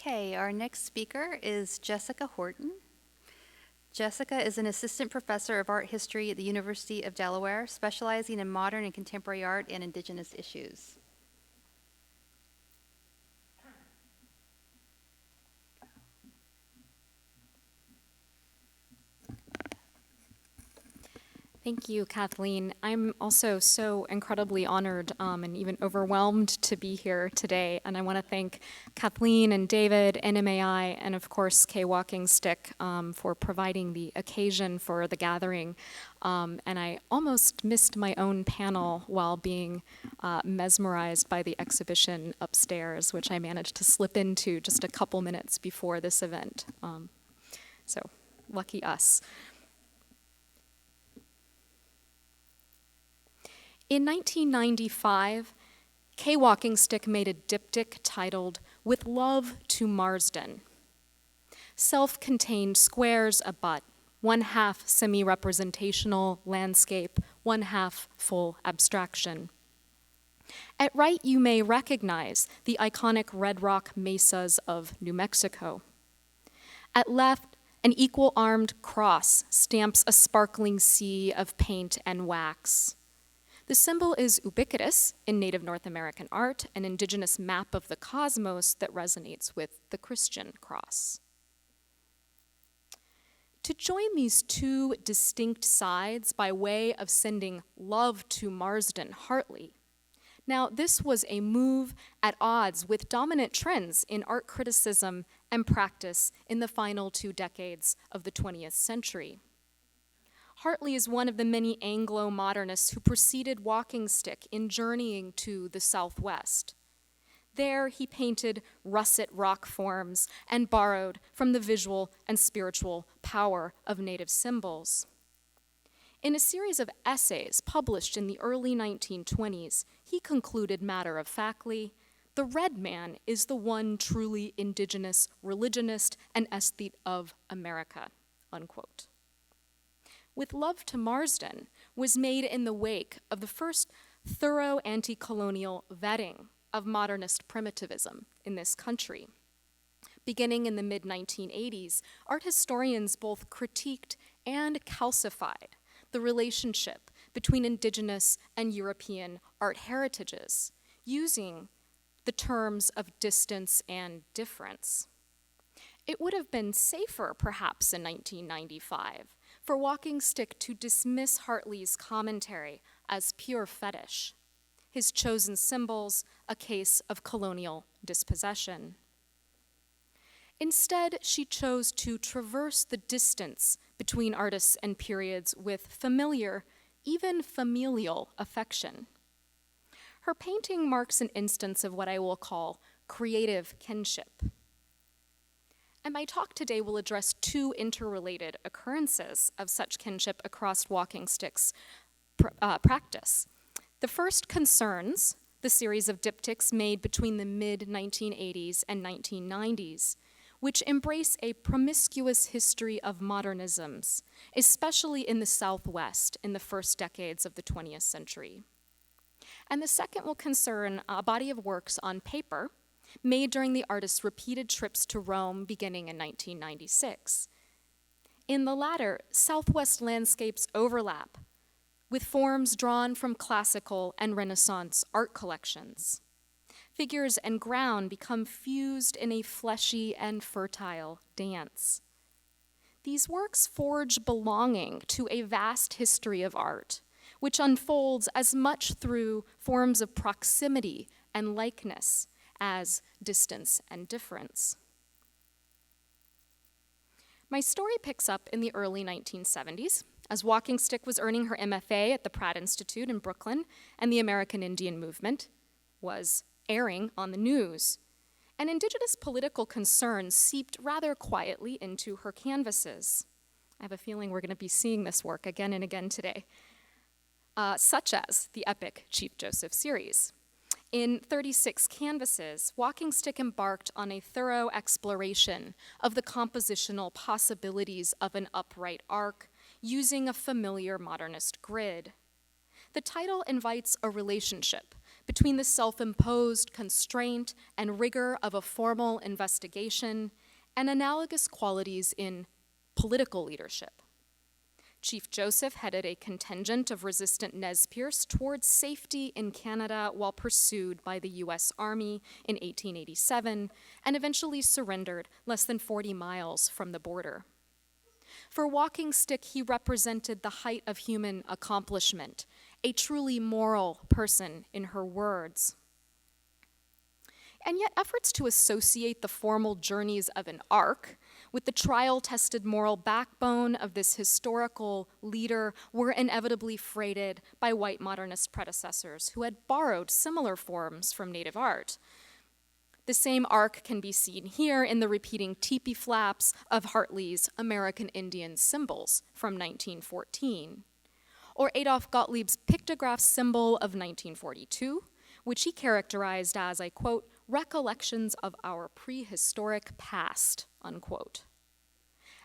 Okay, our next speaker is Jessica Horton. Jessica is an assistant professor of art history at the University of Delaware, specializing in modern and contemporary art and indigenous issues. Thank you, Kathleen. I'm also so incredibly honored and even overwhelmed to be here today. And I want to thank Kathleen and David, NMAI, and of course, Kay WalkingStick for providing the occasion for the gathering. And I almost missed my own panel while being mesmerized by the exhibition upstairs, which I managed to slip into just a couple minutes before this event. So lucky us. In 1995, Kay WalkingStick made a diptych titled "With Love to Marsden." Self-contained squares abut, one half semi-representational landscape, one half full abstraction. At right, you may recognize the iconic red rock mesas of New Mexico. At left, an equal-armed cross stamps a sparkling sea of paint and wax. The symbol is ubiquitous in Native North American art, an indigenous map of the cosmos that resonates with the Christian cross. To join these two distinct sides by way of sending love to Marsden Hartley. Now, this was a move at odds with dominant trends in art criticism and practice in the final 2 decades of the 20th century. Hartley is one of the many Anglo-modernists who preceded WalkingStick in journeying to the Southwest. There, he painted russet rock forms and borrowed from the visual and spiritual power of native symbols. In a series of essays published in the early 1920s, he concluded matter-of-factly, "The red man is the one truly indigenous religionist and aesthete of America," unquote. With Love to Marsden was made in the wake of the first thorough anti-colonial vetting of modernist primitivism in this country. Beginning in the mid-1980s, art historians both critiqued and calcified the relationship between indigenous and European art heritages, using the terms of distance and difference. It would have been safer, perhaps, in 1995, for WalkingStick to dismiss Hartley's commentary as pure fetish, his chosen symbols a case of colonial dispossession. Instead, she chose to traverse the distance between artists and periods with familiar, even familial affection. Her painting marks an instance of what I will call creative kinship. And my talk today will address 2 interrelated occurrences of such kinship across WalkingStick's practice. The first concerns the series of diptychs made between the mid-1980s and 1990s, which embrace a promiscuous history of modernisms, especially in the Southwest in the first decades of the 20th century. And the second will concern a body of works on paper made during the artist's repeated trips to Rome beginning in 1996. In the latter, Southwest landscapes overlap with forms drawn from classical and Renaissance art collections. Figures and ground become fused in a fleshy and fertile dance. These works forge belonging to a vast history of art, which unfolds as much through forms of proximity and likeness as distance and difference. My story picks up in the early 1970s, as WalkingStick was earning her MFA at the Pratt Institute in Brooklyn, and the American Indian movement was airing on the news. And indigenous political concerns seeped rather quietly into her canvases. I have a feeling we're going to be seeing this work again and again today, such as the epic Chief Joseph series. In 36 canvases, WalkingStick embarked on a thorough exploration of the compositional possibilities of an upright arc using a familiar modernist grid. The title invites a relationship between the self-imposed constraint and rigor of a formal investigation and analogous qualities in political leadership. Chief Joseph headed a contingent of resistant Nez Perce towards safety in Canada while pursued by the US Army in 1887 and eventually surrendered less than 40 miles from the border. For WalkingStick, he represented the height of human accomplishment, a truly moral person in her words. And yet efforts to associate the formal journeys of an arc with the trial-tested moral backbone of this historical leader were inevitably freighted by white modernist predecessors who had borrowed similar forms from native art. The same arc can be seen here in the repeating teepee flaps of Hartley's American Indian symbols from 1914, or Adolf Gottlieb's pictograph symbol of 1942, which he characterized as, I quote, recollections of our prehistoric past, unquote.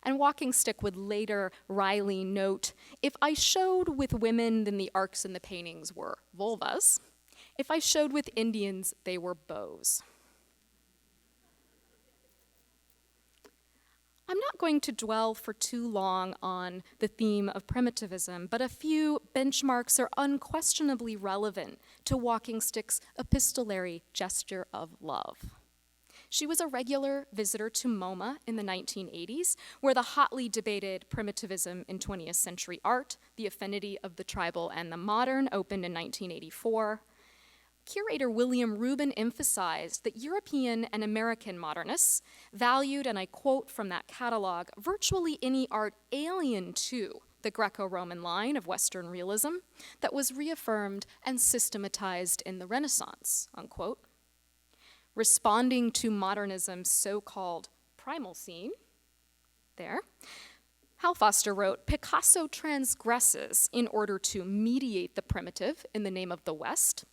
And WalkingStick would later wryly note, if I showed with women, then the arcs in the paintings were vulvas. If I showed with Indians, they were bows. I'm not going to dwell for too long on the theme of primitivism, but a few benchmarks are unquestionably relevant to WalkingStick's epistolary gesture of love. She was a regular visitor to MoMA in the 1980s, where the hotly debated Primitivism in 20th Century Art, The Affinity of the Tribal and the Modern, opened in 1984. Curator William Rubin emphasized that European and American modernists valued, and I quote from that catalog, virtually any art alien to the Greco-Roman line of Western realism that was reaffirmed and systematized in the Renaissance, unquote. Responding to modernism's so-called primal scene, there, Hal Foster wrote, Picasso transgresses in order to mediate the primitive in the name of the West.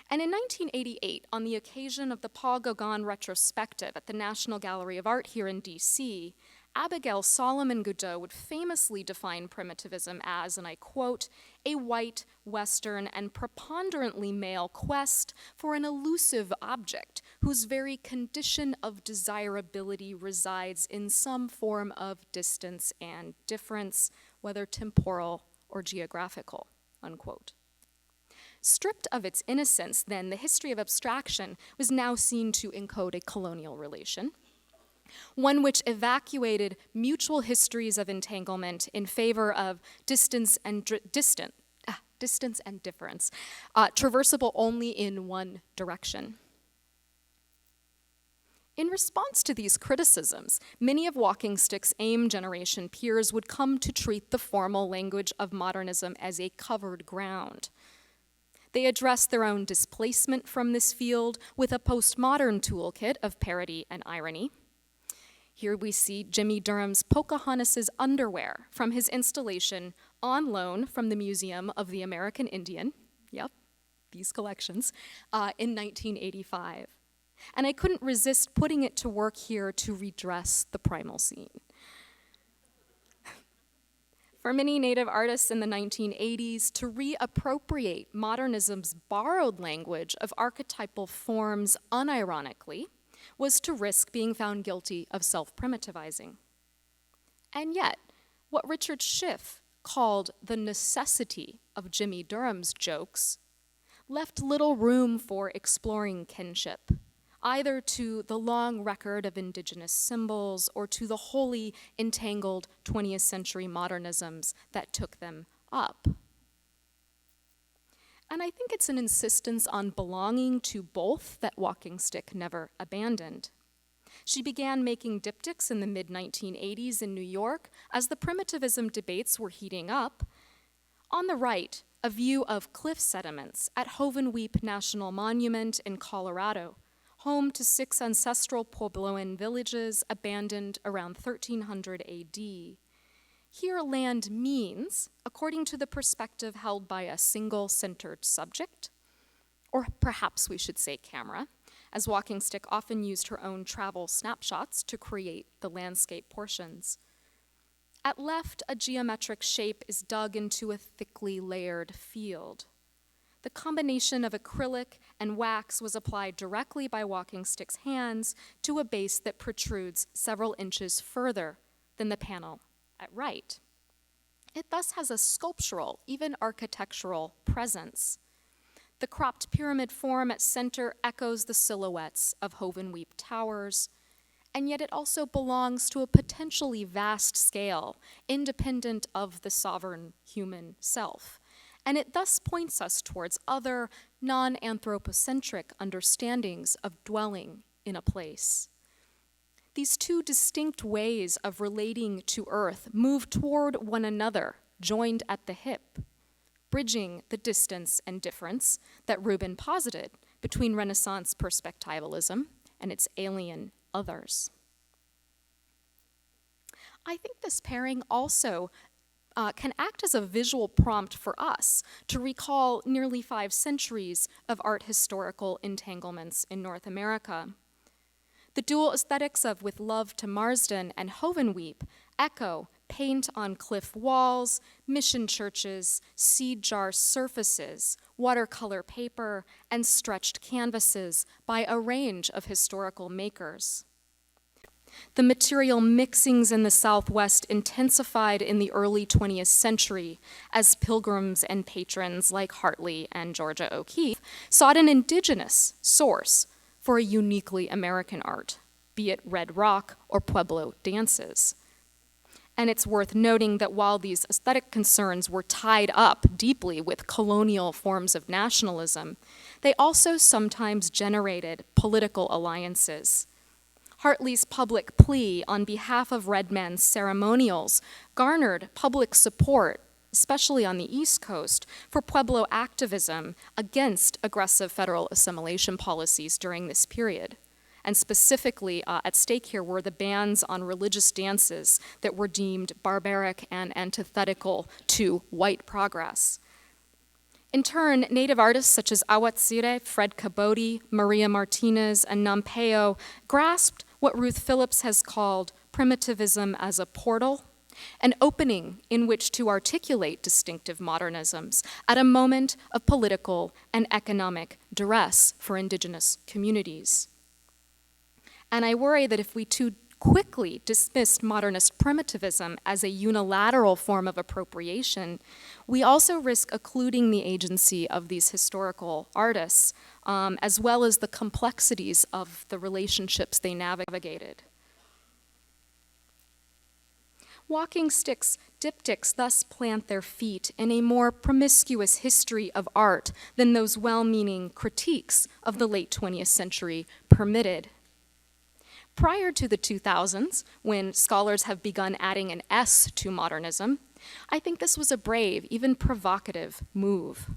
And in 1988, on the occasion of the Paul Gauguin retrospective at the National Gallery of Art here in DC, Abigail Solomon Goudot would famously define primitivism as, and I quote, a white, Western, and preponderantly male quest for an elusive object whose very condition of desirability resides in some form of distance and difference, whether temporal or geographical, unquote. Stripped of its innocence, then, the history of abstraction was now seen to encode a colonial relation, one which evacuated mutual histories of entanglement in favor of distance and difference, traversable only in one direction. In response to these criticisms, many of WalkingStick's AIM generation peers would come to treat the formal language of modernism as a covered ground. They addressed their own displacement from this field with a postmodern toolkit of parody and irony. Here we see Jimmy Durham's Pocahontas's underwear from his installation on loan from the Museum of the American Indian, yep, these collections, in 1985. And I couldn't resist putting it to work here to redress the primal scene. For many Native artists in the 1980s, to reappropriate modernism's borrowed language of archetypal forms unironically was to risk being found guilty of self-primitivizing. And yet, what Richard Schiff called the necessity of Jimmy Durham's jokes left little room for exploring kinship, either to the long record of indigenous symbols or to the wholly entangled 20th century modernisms that took them up. And I think it's an insistence on belonging to both that WalkingStick never abandoned. She began making diptychs in the mid-1980s in New York as the primitivism debates were heating up. On the right, a view of cliff sediments at Hovenweep National Monument in Colorado, home to 6 ancestral Puebloan villages abandoned around 1300 AD. Here, land means, according to the perspective held by a single-centered subject, or perhaps we should say camera, as WalkingStick often used her own travel snapshots to create the landscape portions. At left, a geometric shape is dug into a thickly layered field. The combination of acrylic and wax was applied directly by WalkingStick's hands to a base that protrudes several inches further than the panel at right. It thus has a sculptural, even architectural presence. The cropped pyramid form at center echoes the silhouettes of Hovenweep towers, and yet it also belongs to a potentially vast scale, independent of the sovereign human self. And it thus points us towards other non-anthropocentric understandings of dwelling in a place. These two distinct ways of relating to Earth move toward one another, joined at the hip, bridging the distance and difference that Rubin posited between Renaissance perspectivalism and its alien others. I think this pairing also can act as a visual prompt for us to recall nearly 5 centuries of art historical entanglements in North America. The dual aesthetics of With Love to Marsden and Hovenweep echo paint on cliff walls, mission churches, seed jar surfaces, watercolor paper, and stretched canvases by a range of historical makers. The material mixings in the Southwest intensified in the early 20th century as pilgrims and patrons like Hartley and Georgia O'Keeffe sought an indigenous source for a uniquely American art, be it Red Rock or Pueblo dances. And it's worth noting that while these aesthetic concerns were tied up deeply with colonial forms of nationalism, they also sometimes generated political alliances. Hartley's public plea on behalf of red men's ceremonials garnered public support, especially on the East Coast, for Pueblo activism against aggressive federal assimilation policies during this period. And specifically at stake here were the bans on religious dances that were deemed barbaric and antithetical to white progress. In turn, Native artists such as Awatsire, Fred Cabote, Maria Martinez, and Nampeo grasped what Ruth Phillips has called primitivism as a portal, an opening in which to articulate distinctive modernisms at a moment of political and economic duress for indigenous communities. And I worry that if we too quickly dismissed modernist primitivism as a unilateral form of appropriation, we also risk occluding the agency of these historical artists, as well as the complexities of the relationships they navigated. WalkingStick's diptychs thus plant their feet in a more promiscuous history of art than those well-meaning critiques of the late 20th century permitted. Prior to the 2000s, when scholars have begun adding an S to modernism, I think this was a brave, even provocative move.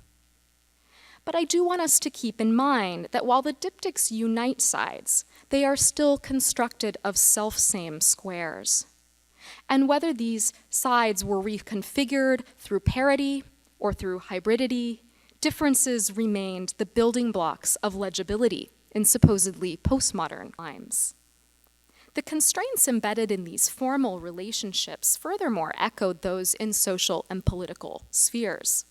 But I do want us to keep in mind that while the diptychs unite sides, they are still constructed of self-same squares. And whether these sides were reconfigured through parity or through hybridity, differences remained the building blocks of legibility in supposedly postmodern times. The constraints embedded in these formal relationships furthermore echoed those in social and political spheres.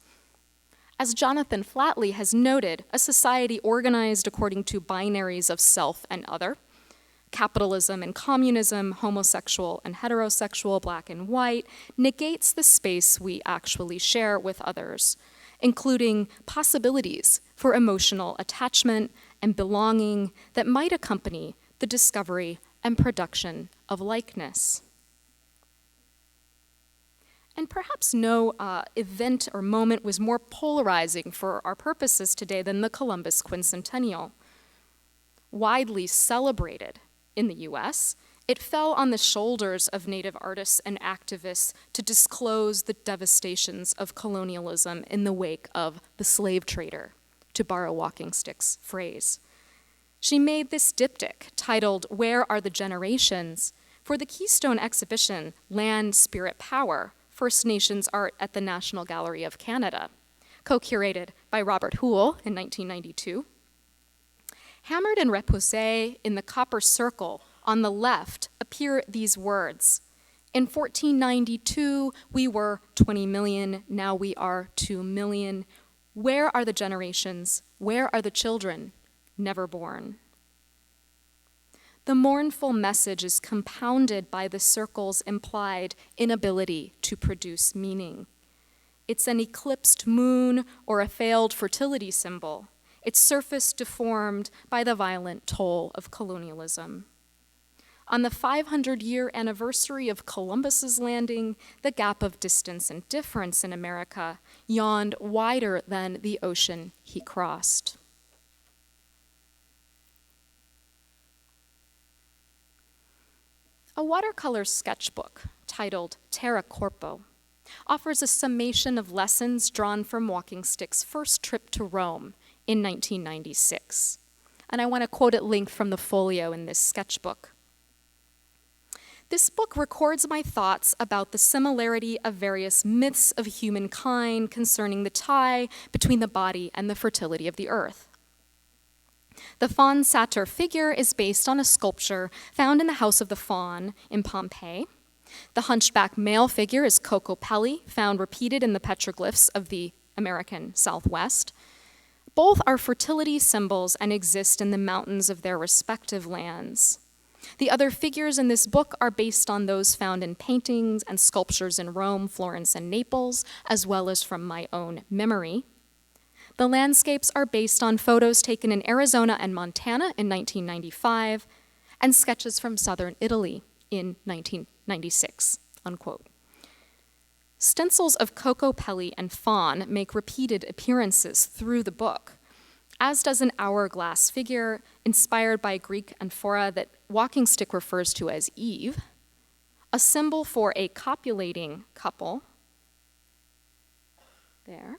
As Jonathan Flatley has noted, a society organized according to binaries of self and other, capitalism and communism, homosexual and heterosexual, black and white, negates the space we actually share with others, including possibilities for emotional attachment and belonging that might accompany the discovery and production of likeness. And perhaps no event or moment was more polarizing for our purposes today than the Columbus Quincentennial. Widely celebrated in the US, it fell on the shoulders of Native artists and activists to disclose the devastations of colonialism in the wake of the slave trader, to borrow WalkingStick's phrase. She made this diptych, titled Where Are the Generations?, for the Keystone exhibition, Land, Spirit, Power, First Nations Art at the National Gallery of Canada, co-curated by Robert Houle in 1992. Hammered and repoussé in the copper circle on the left appear these words. In 1492, we were 20 million, now we are 2 million. Where are the generations? Where are the children never born? The mournful message is compounded by the circle's implied inability to produce meaning. It's an eclipsed moon or a failed fertility symbol, its surface deformed by the violent toll of colonialism. On the 500-year anniversary of Columbus's landing, the gap of distance and difference in America yawned wider than the ocean he crossed. A watercolor sketchbook titled Terra Corpo offers a summation of lessons drawn from WalkingStick's first trip to Rome in 1996. And I want to quote at length from the folio in this sketchbook. This book records my thoughts about the similarity of various myths of humankind concerning the tie between the body and the fertility of the earth. The faun satyr figure is based on a sculpture found in the House of the Faun in Pompeii. The hunchback male figure is Kokopelli, found repeated in the petroglyphs of the American Southwest. Both are fertility symbols and exist in the mountains of their respective lands. The other figures in this book are based on those found in paintings and sculptures in Rome, Florence, and Naples, as well as from my own memory. The landscapes are based on photos taken in Arizona and Montana in 1995, and sketches from southern Italy in 1996, unquote. Stencils of Kokopelli and faun make repeated appearances through the book, as does an hourglass figure inspired by Greek amphora that WalkingStick refers to as Eve, a symbol for a copulating couple, there,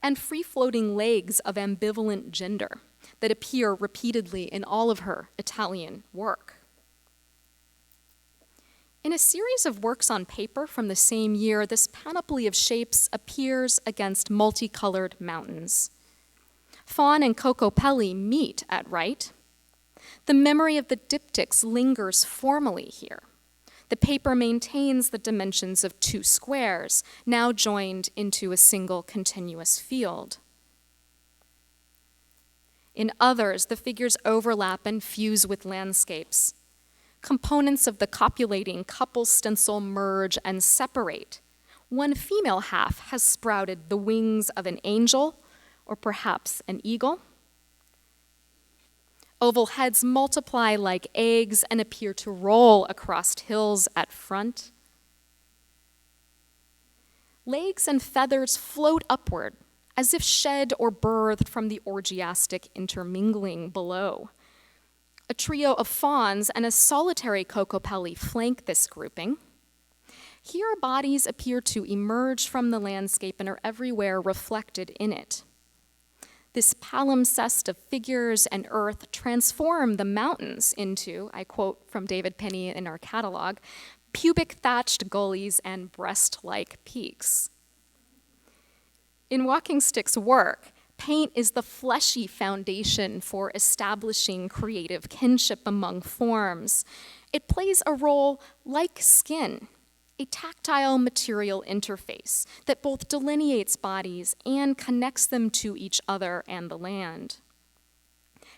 and free-floating legs of ambivalent gender that appear repeatedly in all of her Italian work. In a series of works on paper from the same year, this panoply of shapes appears against multicolored mountains. Faun and Kokopelli meet at right. The memory of the diptychs lingers formally here. The paper maintains the dimensions of two squares, now joined into a single continuous field. In others, the figures overlap and fuse with landscapes. Components of the copulating couple stencil merge and separate. One female half has sprouted the wings of an angel, or perhaps an eagle. Oval heads multiply like eggs and appear to roll across hills at front. Legs and feathers float upward, as if shed or birthed from the orgiastic intermingling below. A trio of fawns and a solitary Kokopelli flank this grouping. Here, bodies appear to emerge from the landscape and are everywhere reflected in it. This palimpsest of figures and earth transform the mountains into, I quote from David Penny in our catalog, pubic thatched gullies and breast-like peaks. In WalkingStick's work, paint is the fleshy foundation for establishing creative kinship among forms. It plays a role like skin, a tactile material interface that both delineates bodies and connects them to each other and the land.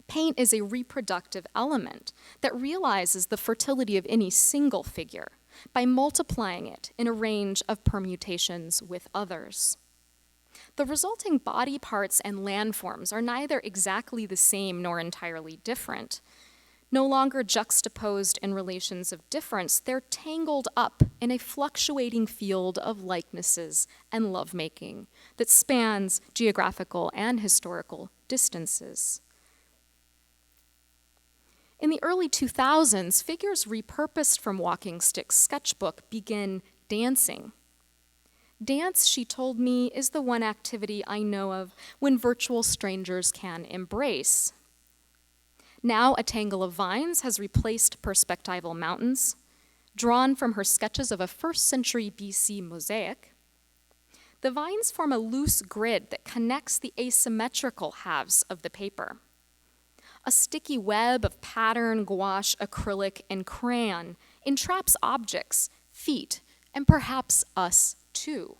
Paint is a reproductive element that realizes the fertility of any single figure by multiplying it in a range of permutations with others. The resulting body parts and landforms are neither exactly the same nor entirely different. No longer juxtaposed in relations of difference, they're tangled up in a fluctuating field of likenesses and lovemaking that spans geographical and historical distances. In the early 2000s, figures repurposed from WalkingStick's sketchbook begin dancing. Dance, she told me, is the one activity I know of when virtual strangers can embrace. Now a tangle of vines has replaced perspectival mountains, drawn from her sketches of a 1st century BC mosaic. The vines form a loose grid that connects the asymmetrical halves of the paper. A sticky web of pattern, gouache, acrylic, and crayon entraps objects, feet, and perhaps us too.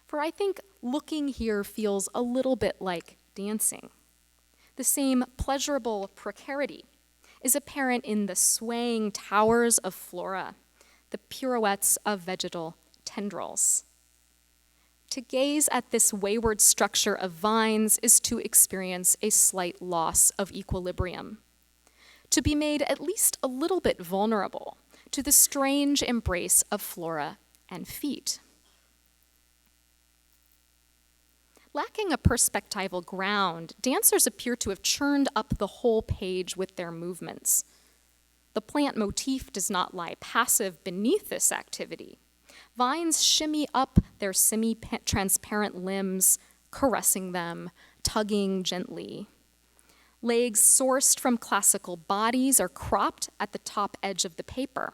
For I think looking here feels a little bit like dancing. The same pleasurable precarity is apparent in the swaying towers of flora, the pirouettes of vegetal tendrils. To gaze at this wayward structure of vines is to experience a slight loss of equilibrium, to be made at least a little bit vulnerable to the strange embrace of flora and feet. Lacking a perspectival ground, dancers appear to have churned up the whole page with their movements. The plant motif does not lie passive beneath this activity. Vines shimmy up their semi-transparent limbs, caressing them, tugging gently. Legs sourced from classical bodies are cropped at the top edge of the paper.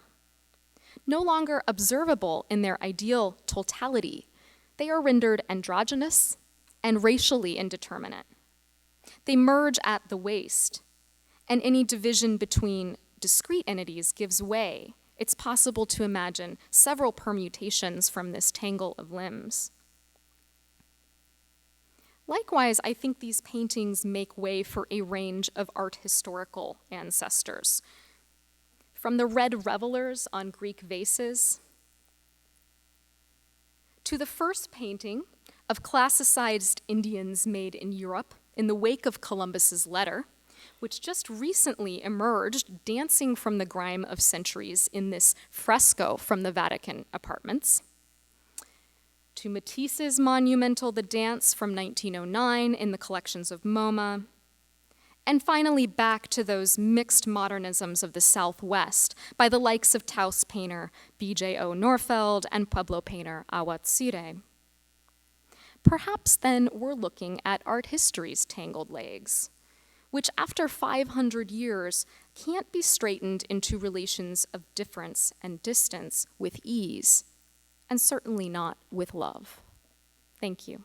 No longer observable in their ideal totality, they are rendered androgynous and racially indeterminate. They merge at the waist, and any division between discrete entities gives way. It's possible to imagine several permutations from this tangle of limbs. Likewise, I think these paintings make way for a range of art historical ancestors. From the red revelers on Greek vases, to the first painting of classicized Indians made in Europe in the wake of Columbus's letter, which just recently emerged dancing from the grime of centuries in this fresco from the Vatican apartments, to Matisse's monumental The Dance from 1909 in the collections of MoMA, and finally back to those mixed modernisms of the Southwest by the likes of Taos painter B.J.O. Norfeld and Pueblo painter Awatsire. Perhaps then we're looking at art history's tangled legs, which after 500 years can't be straightened into relations of difference and distance with ease, and certainly not with love. Thank you.